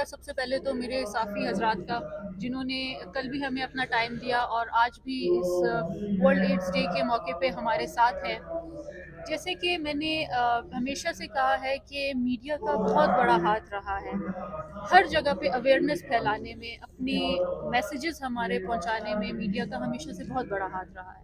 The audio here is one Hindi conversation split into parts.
सबसे पहले तो मेरे साफ़ी हज़रात का, जिन्होंने कल भी हमें अपना टाइम दिया और आज भी इस वर्ल्ड एड्स डे के मौके पे हमारे साथ हैं। जैसे कि मैंने हमेशा से कहा है कि मीडिया का बहुत बड़ा हाथ रहा है हर जगह पे अवेयरनेस फैलाने में, अपनी मैसेजेस हमारे पहुंचाने में मीडिया का हमेशा से बहुत बड़ा हाथ रहा है।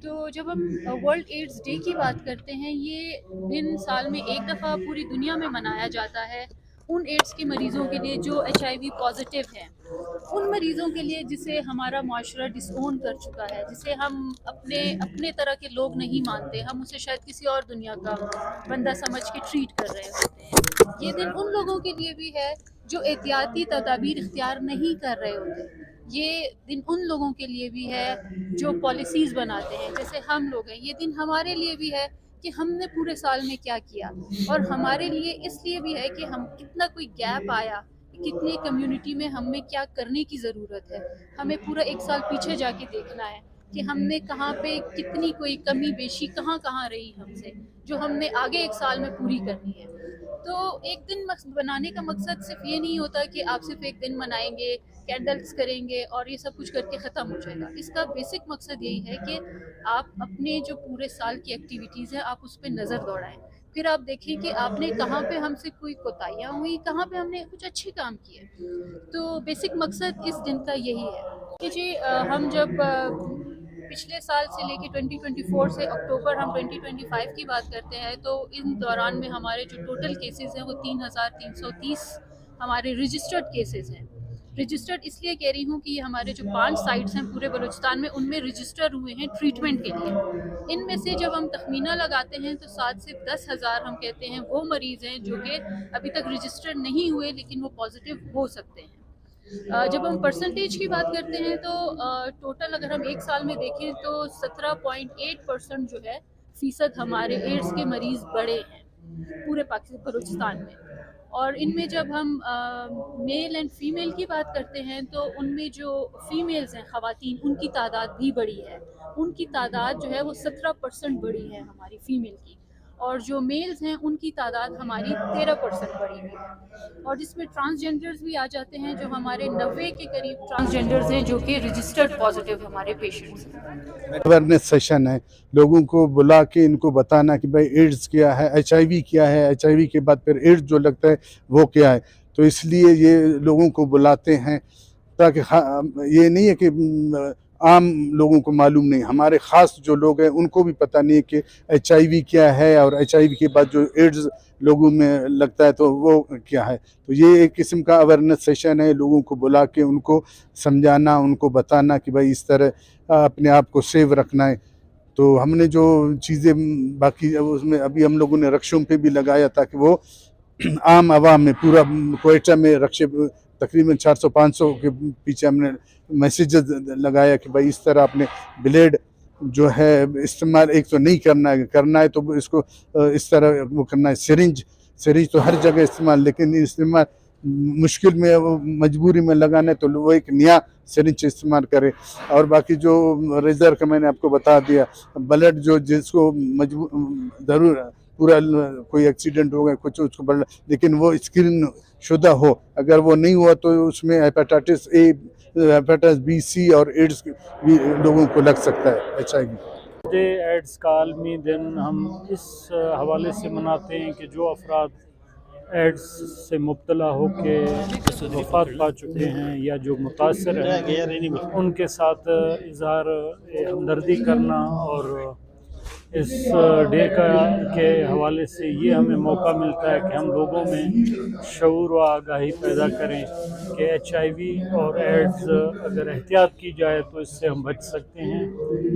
तो जब हम वर्ल्ड एड्स डे की बात करते हैं, ये दिन साल में एक दफ़ा पूरी दुनिया में मनाया जाता है उन एड्स के मरीज़ों के लिए जो HIV पॉजिटिव हैं, उन मरीज़ों के लिए जिसे हमारा माशरा डिसओन कर चुका है, जिसे हम अपने अपने तरह के लोग नहीं मानते, हम उसे शायद किसी और दुनिया का बंदा समझ के ट्रीट कर रहे होते हैं। ये दिन उन लोगों के लिए भी है जो एहतियाती तदाबीर इख्तियार नहीं कर रहे होते। ये दिन उन लोगों के लिए भी है जो पॉलिसीज़ बनाते हैं, जैसे हम लोग हैं। ये दिन हमारे लिए भी है कि हमने पूरे साल में क्या किया, और हमारे लिए इसलिए भी है कि हम कितना कोई गैप आया, कितनी कम्युनिटी में हमें क्या करने की ज़रूरत है। हमें पूरा एक साल पीछे जाके देखना है कि हमने कहाँ पे कितनी कोई कमी बेशी कहाँ कहाँ रही हमसे, जो हमने आगे एक साल में पूरी करनी है। तो एक दिन बनाने का मकसद सिर्फ ये नहीं होता कि आप सिर्फ एक दिन मनाएंगे, कैंडल्स करेंगे और ये सब कुछ करके ख़त्म हो जाएगा। इसका बेसिक मकसद यही है कि आप अपने जो पूरे साल की एक्टिविटीज़ हैं, आप उस पर नज़र दौड़ाएं। फिर आप देखें कि आपने कहाँ पे हमसे कोई कोताहियाँ हुई, कहाँ पे हमने कुछ अच्छे काम किए। तो बेसिक मकसद इस दिन का यही है कि जी हम जब पिछले साल से लेके 2024 से अक्टूबर हम 2025 की बात करते हैं, तो इन दौरान में हमारे जो टोटल केसेस हैं वो 3,330 हमारे रजिस्टर्ड केसेस हैं। रजिस्टर्ड इसलिए कह रही हूँ कि ये हमारे जो 5 साइट्स हैं पूरे बलूचिस्तान में, उनमें रजिस्टर हुए हैं ट्रीटमेंट के लिए। इनमें से जब हम तखमीना लगाते हैं तो 7 से 10,000 हम कहते हैं वो मरीज़ हैं जो कि अभी तक रजिस्टर्ड नहीं हुए, लेकिन वो पॉजिटिव हो सकते हैं। जब हम परसेंटेज की बात करते हैं तो टोटल अगर हम एक साल में देखें तो 17.8% जो है फ़ीसद हमारे एड्स के मरीज़ बड़े हैं पूरे पाकिस्तान बलूचिस्तान में। और इनमें जब हम मेल एंड फीमेल की बात करते हैं तो उनमें जो फीमेल्स हैं, ख़वातीन, उनकी तादाद भी बड़ी है। उनकी तादाद जो है वो 17% बड़ी है हमारी फ़ीमेल की, और जो मेल्स हैं उनकी तादाद हमारी 13% बढ़ी हुई है। और जिसमें ट्रांसजेंडर्स भी आ जाते हैं, जो हमारे 90 के करीब ट्रांसजेंडर्स हैं जो कि रजिस्टर्ड पॉजिटिव हमारे पेशेंट्स हैं। अवेयरनेस सेशन है, लोगों को बुला के इनको बताना कि भाई एड्स क्या है, HIV क्या है, HIV के बाद फिर एड्स जो लगता है वो क्या है। तो इसलिए ये लोगों को बुलाते हैं ताकि ये नहीं है कि आम लोगों को मालूम नहीं, हमारे ख़ास जो लोग हैं उनको भी पता नहीं है कि HIV क्या है, और HIV के बाद जो एड्स लोगों में लगता है तो वो क्या है। तो ये एक किस्म का अवेयरनेस सेशन है, लोगों को बुला के उनको समझाना, उनको बताना कि भाई इस तरह अपने आप को सेव रखना है। तो हमने जो चीज़ें बाकी उसमें अभी हम लोगों ने रक्षों पे भी लगाया ताकि वो आम आवाम में, पूरा क्वेटा में रक्षे तकरीबन 400-500 के पीछे हमने मैसेजेस लगाया कि भाई इस तरह अपने ब्लेड जो है इस्तेमाल एक तो नहीं करना है तो इसको इस तरह वो करना है। सिरिंज सिरिंज तो हर जगह इस्तेमाल, लेकिन इस्तेमाल मुश्किल में वो मजबूरी में लगाना है तो वो एक नया सिरिंज इस्तेमाल करे। और बाकी जो रेजर का मैंने आपको बता दिया, ब्लड जो जिसको ज़रूर पूरा कोई एक्सीडेंट हो गया कुछ उसको ब्लड, लेकिन वो स्क्रीन शुदा हो, अगर वो नहीं हुआ तो उसमें hepatitis A, hepatitis B, C और एड्स भी लोगों को लग सकता है, HIV। एड्स का आलमी दिन हम इस हवाले से मनाते हैं कि जो अफराद एड्स से मुब्तला होके वफ़ात पा चुके हैं या जो मुतासर हैं, उनके साथ इज़हार हमदर्दी करना, और इस डे के हवाले से ये हमें मौका मिलता है कि हम लोगों में शऊर व आगाही पैदा करें कि HIV और एड्स अगर एहतियात की जाए तो इससे हम बच सकते हैं,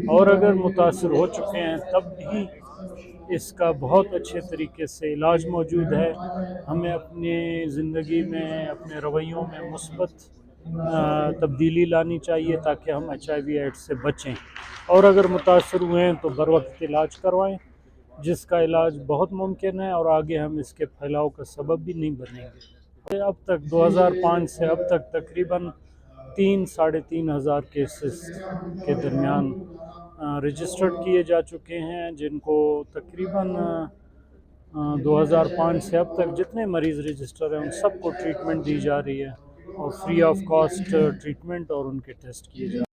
और अगर मुतासर हो चुके हैं तब भी इसका बहुत अच्छे तरीके से इलाज मौजूद है। हमें अपनी ज़िंदगी में, अपने रवैयों में मुस्बत तब्दीली लानी चाहिए ताकि हम HIV एड्स से बचें, और अगर मुतासर हुए हैं तो बर वक्त इलाज करवाएं, जिसका इलाज बहुत मुमकिन है, और आगे हम इसके फैलाव का सबब भी नहीं बनेंगे। अब तक 2005 से अब तक तकरीबन 3-3.5 हज़ार केसेस के दरमियान रजिस्टर्ड किए जा चुके हैं, जिनको तकरीबन 2005 से अब तक जितने मरीज़ रजिस्टर हैं उन सबको ट्रीटमेंट दी जा रही है और फ्री ऑफ कॉस्ट ट्रीटमेंट और उनके टेस्ट किए जा रहे हैं।